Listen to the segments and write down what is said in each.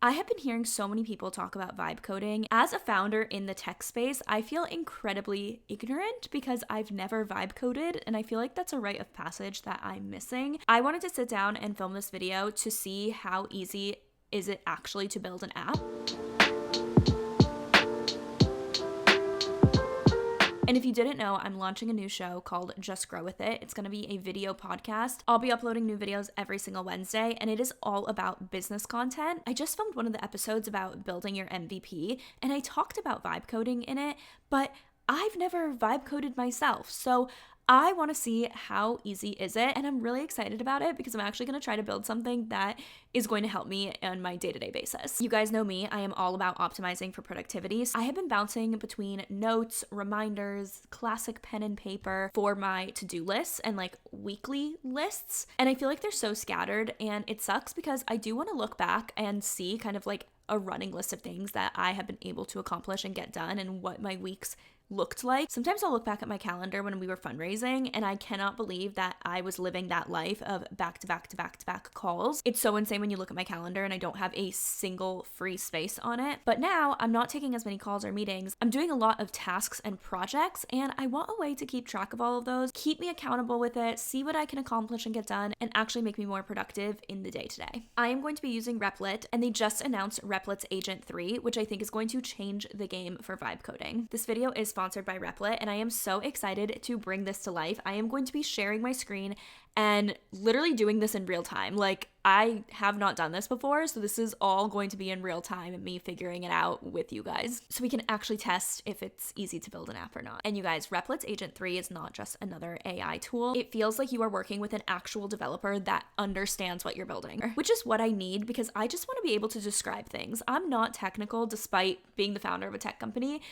I have been hearing so many people talk about vibe coding. As a founder in the tech space, I feel incredibly ignorant because I've never vibe coded, and I feel like that's a rite of passage that I'm missing. I wanted to sit down and film this video to see how easy is it actually to build an app. And if you didn't know, I'm launching a new show called Just Grow With It. It's going to be a video podcast. I'll be uploading new videos every single Wednesday, and it is all about business content. I just filmed one of the episodes about building your MVP, and I talked about vibe coding in it, but I've never vibe coded myself. So I want to see how easy is it, and I'm really excited about it because I'm actually going to try to build something that is going to help me on my day-to-day basis. You guys know me, I am all about optimizing for productivity. So I have been bouncing between notes, reminders, classic pen and paper for my to-do lists and like weekly lists, and I feel like they're so scattered, and it sucks because I do want to look back and see kind of like a running list of things that I have been able to accomplish and get done and what my weeks looked like. Sometimes I'll look back at my calendar when we were fundraising and I cannot believe that I was living that life of back to back calls. It's so insane when you look at my calendar and I don't have a single free space on it. But now I'm not taking as many calls or meetings. I'm doing a lot of tasks and projects, and I want a way to keep track of all of those, keep me accountable with it, see what I can accomplish and get done, and actually make me more productive in the day-to-day. I am going to be using Replit, and they just announced Replit's Agent 3, which I think is going to change the game for vibe coding. This video is sponsored by Replit, and I am so excited to bring this to life. I am going to be sharing my screen and literally doing this in real time. Like, I have not done this before, so this is all going to be in real time and me figuring it out with you guys so we can actually test if it's easy to build an app or not. And you guys, Replit's Agent 3 is not just another AI tool. It feels like you are working with an actual developer that understands what you're building, which is what I need because I just want to be able to describe things. I'm not technical despite being the founder of a tech company.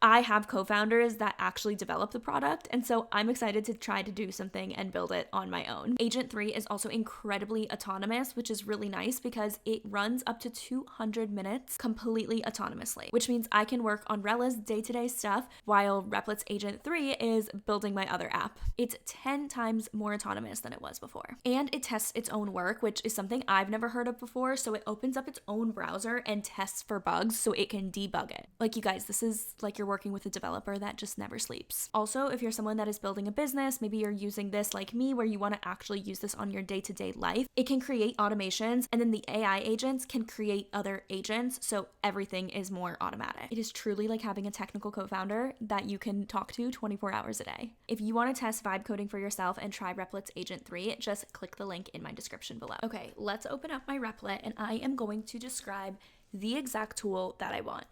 I have co-founders that actually develop the product, and so I'm excited to try to do something and build it on my own. Agent 3 is also incredibly autonomous, which is really nice because it runs up to 200 minutes completely autonomously, which means I can work on Rella's day-to-day stuff while Replit's Agent 3 is building my other app. It's 10 times more autonomous than it was before. And it tests its own work, which is something I've never heard of before, so it opens up its own browser and tests for bugs so it can debug it. Like, you guys, this is like you're working with a developer that just never sleeps. Also, if you're someone that is building a business, maybe you're using this like me where you want to actually use this on your day-to-day life, it can create automations, and then the AI agents can create other agents, so everything is more automatic. It is truly like having a technical co-founder that you can talk to 24 hours a day. If you want to test vibe coding for yourself and try Replit's Agent 3, just click the link in my description below. Okay, let's open up my Replit, and I am going to describe the exact tool that I want.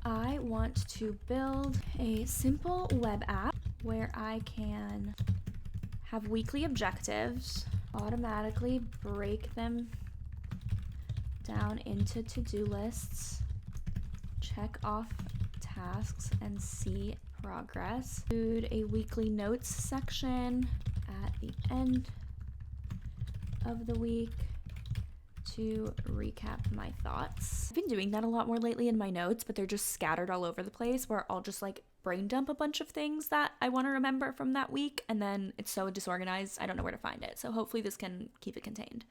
I want to build a simple web app where I can have weekly objectives, automatically break them down into to-do lists, check off tasks and see progress, include a weekly notes section at the end of the week to recap my thoughts. I've been doing that a lot more lately in my notes, but they're just scattered all over the place where I'll just like brain dump a bunch of things that I want to remember from that week, and then it's so disorganized I don't know where to find it. So hopefully this can keep it contained.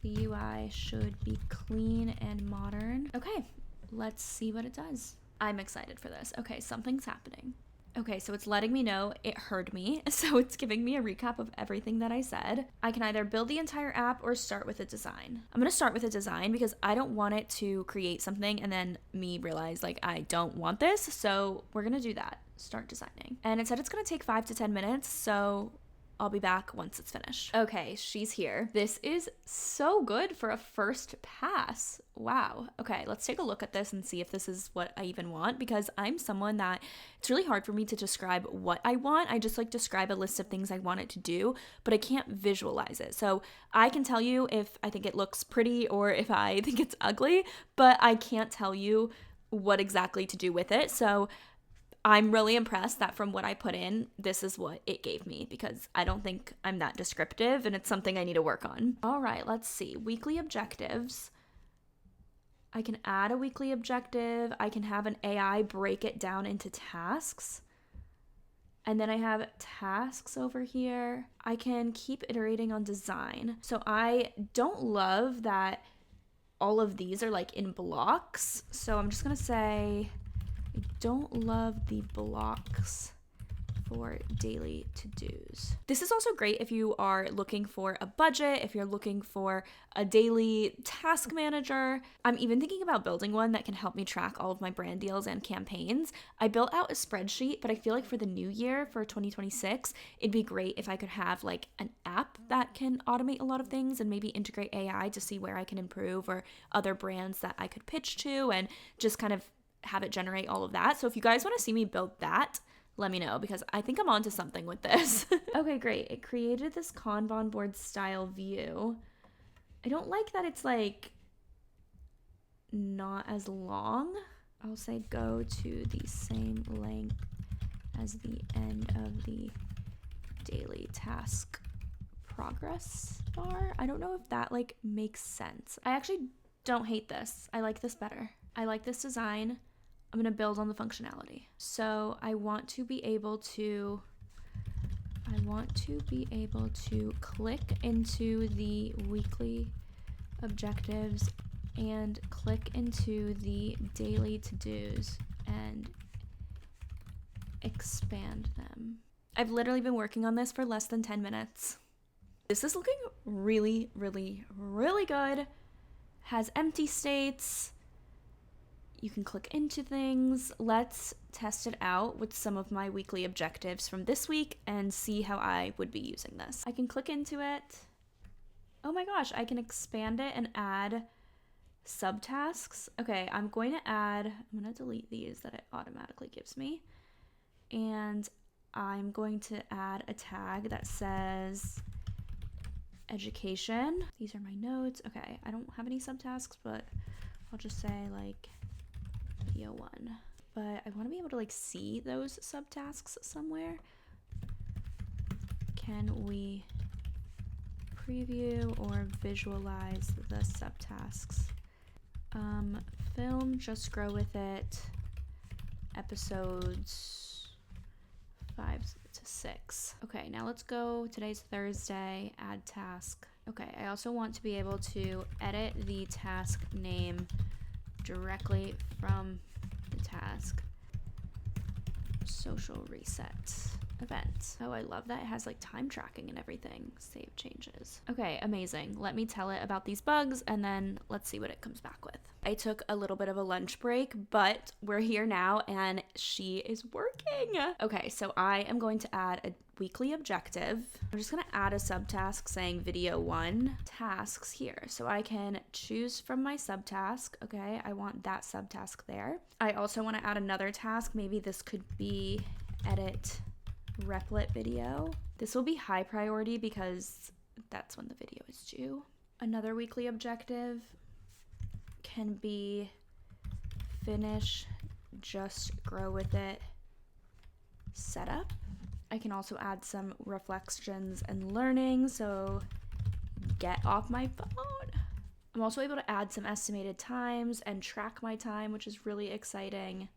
The UI should be clean and modern. Okay, let's see what it does. I'm excited for this. Okay, something's happening. Okay, so it's letting me know it heard me, so it's giving me a recap of everything that I said. I can either build the entire app or start with a design. I'm gonna start with a design because I don't want it to create something and then me realize like I don't want this, so we're gonna do that. Start designing. And it said it's gonna take 5 to 10 minutes, so I'll be back once it's finished. Okay, she's here. This is so good for a first pass. Wow. Okay, let's take a look at this and see if this is what I even want, because I'm someone that it's really hard for me to describe what I want. I just like describe a list of things I want it to do, but I can't visualize it. So I can tell you if I think it looks pretty or if I think it's ugly, but I can't tell you what exactly to do with it. So I'm really impressed that from what I put in, this is what it gave me, because I don't think I'm that descriptive and it's something I need to work on. All right, let's see. Weekly objectives. I can add a weekly objective. I can have an AI break it down into tasks. And then I have tasks over here. I can keep iterating on design. So I don't love that all of these are like in blocks. So I'm just gonna say, I don't love the blocks for daily to-dos. This is also great if you are looking for a budget, if you're looking for a daily task manager. I'm even thinking about building one that can help me track all of my brand deals and campaigns. I built out a spreadsheet, but I feel like for the new year, for 2026, it'd be great if I could have like an app that can automate a lot of things and maybe integrate AI to see where I can improve, or other brands that I could pitch to, and just kind of have it generate all of that. So if you guys want to see me build that, let me know, because I think I'm onto something with this. Okay, great. It created this Kanban board style view. I don't like that it's like not as long. I'll say go to the same length as the end of the daily task progress bar. I don't know if that like makes sense. I actually don't hate this. I like this better. I like this design. I'm going to build on the functionality. So I want to be able to click into the weekly objectives and click into the daily to-dos and expand them. I've literally been working on this for less than 10 minutes. This is looking really, really, really good. Has empty states. You can click into things. Let's test it out with some of my weekly objectives from this week and see how I would be using this. I can click into it. Oh my gosh, I can expand it and add subtasks. Okay, I'm going to delete these that it automatically gives me. And I'm going to add a tag that says education. These are my notes. Okay, I don't have any subtasks, but I'll just say like video 1. But I want to be able to like see those subtasks somewhere. Can we preview or visualize the subtasks? Film Just Grow With It, episodes 5 to 6. Okay, now let's go. Today's Thursday, add task. Okay, I also want to be able to edit the task name directly from the task. Social reset event. Oh, I love that it has like time tracking and everything. Save changes. Okay, amazing. Let me tell it about these bugs and then let's see what it comes back with. I took a little bit of a lunch break, but we're here now and she is working. Okay, so I am going to add a weekly objective. I'm just going to add a subtask saying video 1 tasks here. So I can choose from my subtask. Okay, I want that subtask there. I also want to add another task. Maybe this could be edit Replit video. This will be high priority because that's when the video is due. Another weekly objective can be finish Just Grow With It setup. I can also add some reflections and learning, so get off my phone. I'm also able to add some estimated times and track my time, which is really exciting.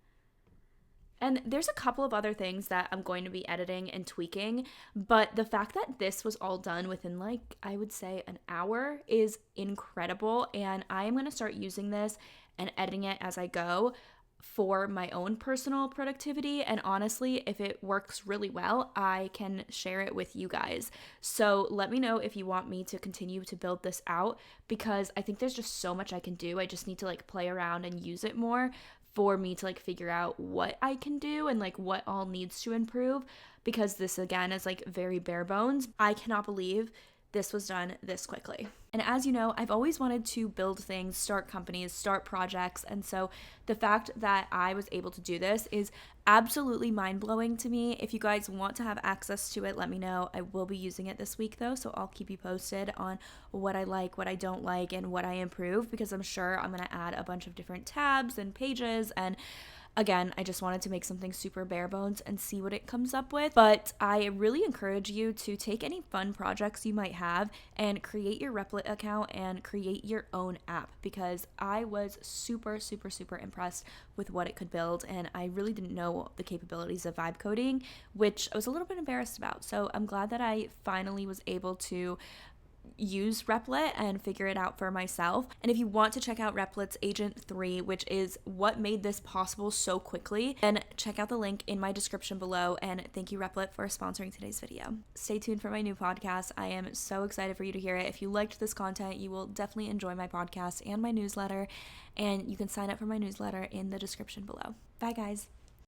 And there's a couple of other things that I'm going to be editing and tweaking, but the fact that this was all done within like, I would say an hour is incredible. And I am going to start using this and editing it as I go for my own personal productivity. And honestly, if it works really well, I can share it with you guys. So let me know if you want me to continue to build this out, because I think there's just so much I can do. I just need to like play around and use it more for me to like figure out what I can do and like what all needs to improve, because this again is like very bare bones. I cannot believe this was done this quickly. And as you know, I've always wanted to build things, start companies, start projects. And so the fact that I was able to do this is absolutely mind-blowing to me. If you guys want to have access to it, let me know. I will be using it this week though, so I'll keep you posted on what I like, what I don't like, and what I improve, because I'm sure I'm going to add a bunch of different tabs and pages. And again, I just wanted to make something super bare bones and see what it comes up with. But I really encourage you to take any fun projects you might have and create your Replit account and create your own app, because I was super, super, super impressed with what it could build. And I really didn't know the capabilities of vibe coding, which I was a little bit embarrassed about. So I'm glad that I finally was able to use Replit and figure it out for myself. And if you want to check out Replit's Agent 3, which is what made this possible so quickly, then check out the link in my description below. And thank you, Replit, for sponsoring today's video. Stay tuned for my new podcast. I am so excited for you to hear it. If you liked this content, you will definitely enjoy my podcast and my newsletter, and you can sign up for my newsletter in the description below. Bye, guys.